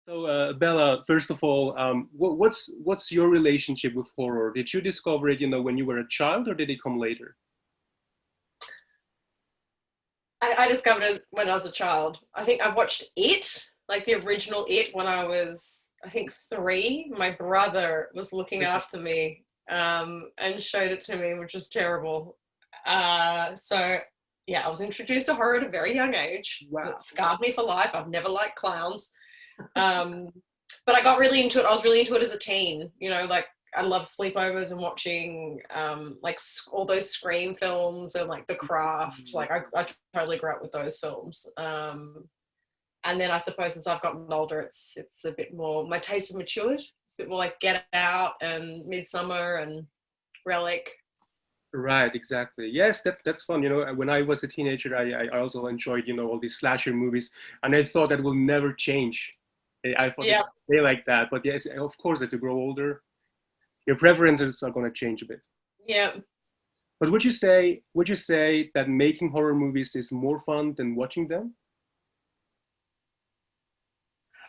So, Bella, first of all, what's your relationship with horror? Did you discover it, when you were a child, or did it come later? I discovered it when I was a child. I think I watched It, like the original It, when I was, I think, 3. My brother was looking after me and showed it to me, which was terrible. So, yeah, I was introduced to horror at a very young age. It Wow. scarred me for life. I've never liked clowns. Um, but I got really into it. I was really into it as a teen. Like I love sleepovers and watching like all those Scream films and like The Craft. Like I totally grew up with those films. And then I suppose as I've gotten older, it's a bit more, my tastes have matured. It's a bit more like Get Out and Midsummer and Relic. Right, exactly. Yes, that's fun. When I was a teenager, I also enjoyed, all these slasher movies, and I thought that will never change. I thought it Yeah, would stay like that. But yes, of course, as you grow older, your preferences are going to change a bit. yeah. But would you say that making horror movies is more fun than watching them?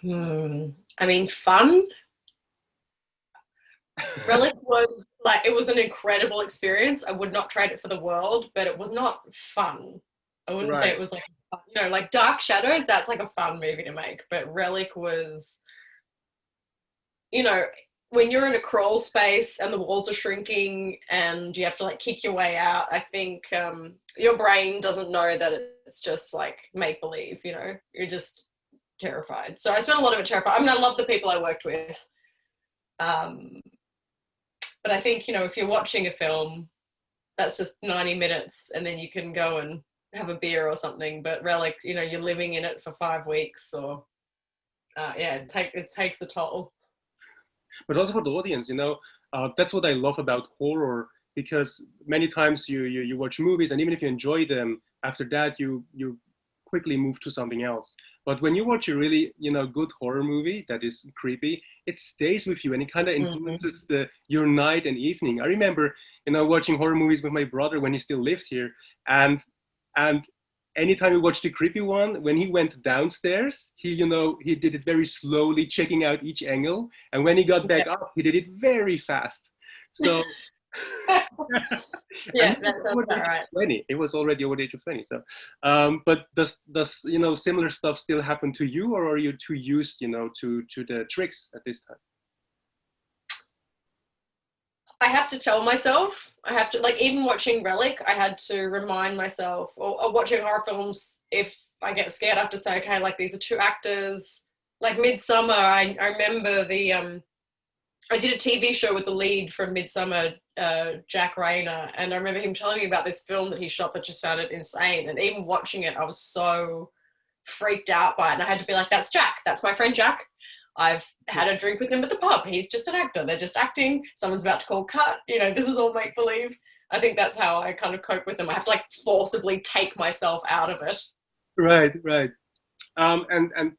I mean, fun. Relic was like, it was an incredible experience. I would not trade it for the world, but it was not fun. I wouldn't say Right. it was like, like Dark Shadows, that's like a fun movie to make. But Relic was, you know, when you're in a crawl space and the walls are shrinking and you have to like kick your way out, I think your brain doesn't know that it's just like make believe, you're just terrified. So I spent a lot of it terrified. I mean, I love the people I worked with. Um, but I think, if you're watching a film, that's just 90 minutes and then you can go and have a beer or something. But Relic, you're living in it for 5 weeks or, yeah, it takes a toll. But also for the audience, that's what I love about horror, because many times you watch movies, and even if you enjoy them, after that you quickly move to something else. But when you watch a really good horror movie that is creepy, it stays with you, and it kind of Mhm. influences the your night and evening. I remember watching horror movies with my brother when he still lived here, and and anytime we watched the creepy one, when he went downstairs, he did it very slowly, checking out each angle, and when he got back up, he did it very fast. So, and Yeah, he was that sounds over the about age of right. 20. It was already over the age of 20. So, but does similar stuff still happen to you, or are you too used, to the tricks at this time? I have to tell myself, I have to, like, even watching Relic, I had to remind myself, or watching horror films, if I get scared, I have to say, okay, like, these are two actors. Like Midsummer, I remember I did a TV show with the lead from Midsummer, Jack Rayner, and I remember him telling me about this film that he shot that just sounded insane. And even watching it, I was so freaked out by it. And I had to be like, that's Jack. That's my friend Jack. I've had a drink with him at the pub. He's just an actor. They're just acting. Someone's about to call cut. This is all make believe. I think that's how I kind of cope with them. I have to like forcibly take myself out of it. Right, right. And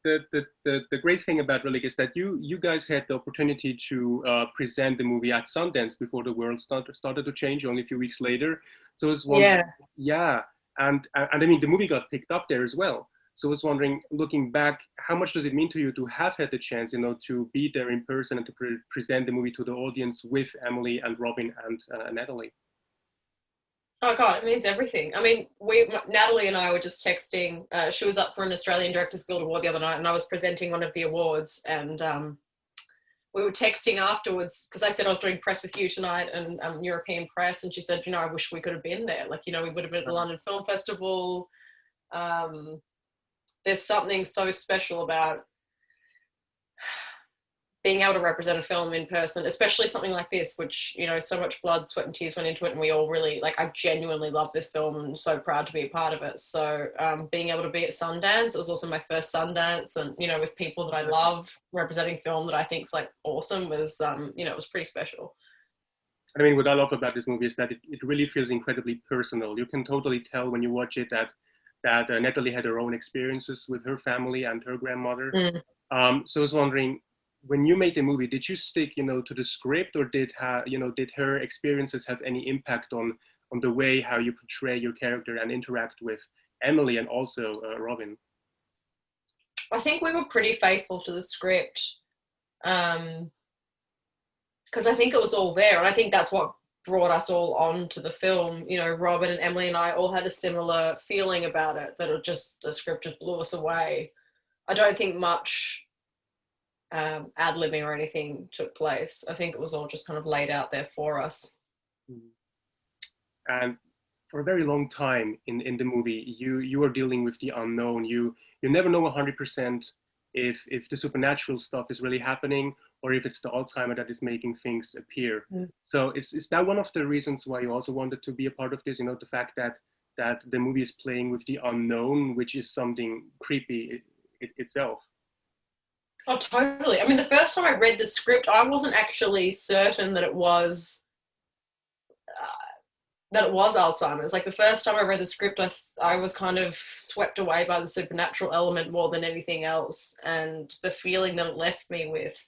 the great thing about Relic is that you guys had the opportunity to present the movie at Sundance before the world started to change only a few weeks later. So I was wondering, Yeah. yeah, and I mean the movie got picked up there as well. So I was wondering, looking back, how much does it mean to you to have had the chance, to be there in person and to present the movie to the audience with Emily and Robin and Natalie? Oh God, it means everything. I mean, Natalie and I were just texting. She was up for an Australian Directors Guild Award the other night, and I was presenting one of the awards. And we were texting afterwards because I said I was doing press with you tonight and European press, and she said, I wish we could have been there. Like, we would have been at the London Film Festival. Um, there's something so special about being able to represent a film in person, especially something like this, which, so much blood, sweat, and tears went into it. And we all really, like, I genuinely love this film and so proud to be a part of it. So being able to be at Sundance, it was also my first Sundance. And, with people that I love, representing film that I think is like awesome was, it was pretty special. I mean, what I love about this movie is that it really feels incredibly personal. You can totally tell when you watch it that Natalie had her own experiences with her family and her grandmother. Mm. So I was wondering, when you made the movie, did you stick, to the script, or did her experiences have any impact on the way how you portray your character and interact with Emily and also Robin? I think we were pretty faithful to the script, because I think it was all there, and I think that's what brought us all on to the film. You know, Robin and Emily and I all had a similar feeling about it, that the script just blew us away. I don't think much ad-libbing or anything took place. I think it was all just kind of laid out there for us. And for a very long time in the movie, you are dealing with the unknown. You never know 100% if the supernatural stuff is really happening, or if it's the Alzheimer that is making things appear. So is that one of the reasons why you also wanted to be a part of this? You know, the fact that the movie is playing with the unknown, which is something creepy itself. Oh, totally. I mean, the first time I read the script, I wasn't actually certain that it was Alzheimer's. Like, the first time I read the script, I was kind of swept away by the supernatural element more than anything else, and the feeling that it left me with.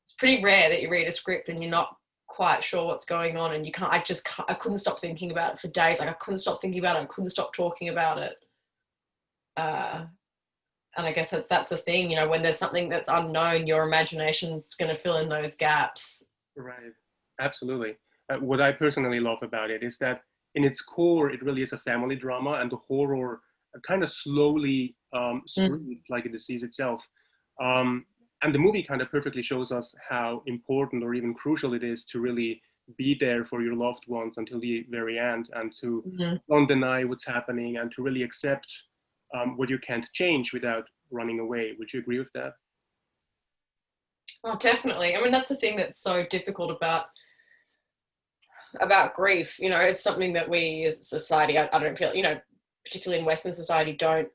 It's pretty rare that you read a script and you're not quite sure what's going on, and I couldn't stop thinking about it for days. Like, I couldn't stop thinking about it. I couldn't stop talking about it. And I guess that's the thing, you know, when there's something that's unknown, your imagination's going to fill in those gaps. Right. Absolutely. What I personally love about it is that in its core, it really is a family drama, and the horror kind of slowly spreads like a disease itself. And the movie kind of perfectly shows us how important or even crucial it is to really be there for your loved ones until the very end, and to don't deny what's happening, and to really accept what you can't change without running away. Would you agree with that? Oh, definitely. I mean, that's the thing that's so difficult about grief. You know, it's something that we as a society, I don't feel, you know, particularly in Western society, don't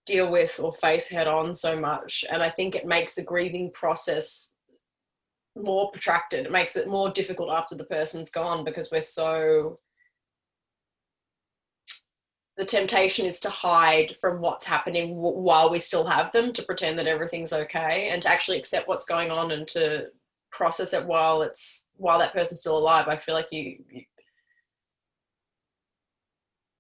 deal with or face head on so much. And I think it makes the grieving process more protracted. It makes it more difficult after the person's gone, because the temptation is to hide from what's happening while we still have them, to pretend that everything's okay, and to actually accept what's going on and to process it while that person's still alive. I feel like I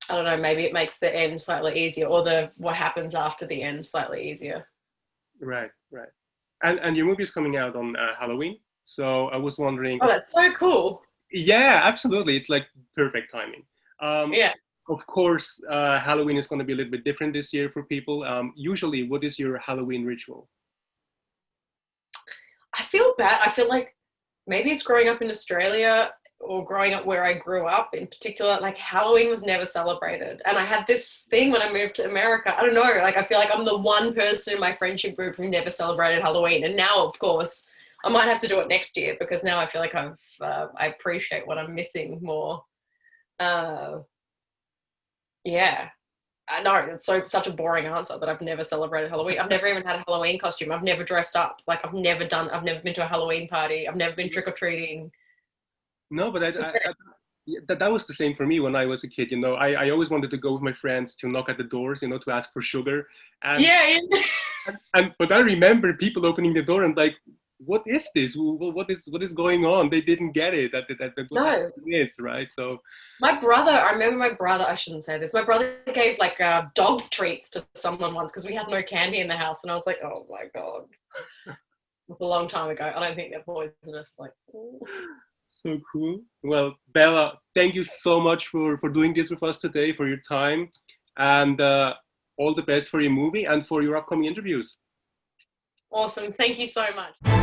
don't know, maybe it makes the end slightly easier, or what happens after the end slightly easier. Right. And your movie is coming out on Halloween, so I was wondering. Oh, that's so cool. Yeah, absolutely. It's like perfect timing. Yeah. Of course, Halloween is going to be a little bit different this year for people. Usually, what is your Halloween ritual? I feel bad. I feel like maybe it's growing up in Australia or growing up where I grew up in particular, like Halloween was never celebrated. And I had this thing when I moved to America. I don't know, like I feel like I'm the one person in my friendship group who never celebrated Halloween. And now, of course, I might have to do it next year, because now I feel like I appreciate what I'm missing more. Yeah. I know, it's such a boring answer, that I've never celebrated Halloween. I've never even had a Halloween costume. I've never dressed up. Like, I've never been to a Halloween party. I've never been trick-or-treating. No, but that was the same for me when I was a kid. You know, I always wanted to go with my friends to knock at the doors, you know, to ask for sugar. And, yeah. But I remember people opening the door and like, what is this? What is going on? They didn't get it. That is right. So I remember my brother, I shouldn't say this, my brother gave like dog treats to someone once, because we had no candy in the house, and I was like, oh my God. It's a long time ago. I don't think they're poisonous. Like, so cool. Well, Bella, thank you so much for doing this with us today, for your time, and all the best for your movie and for your upcoming interviews. Awesome. Thank you so much.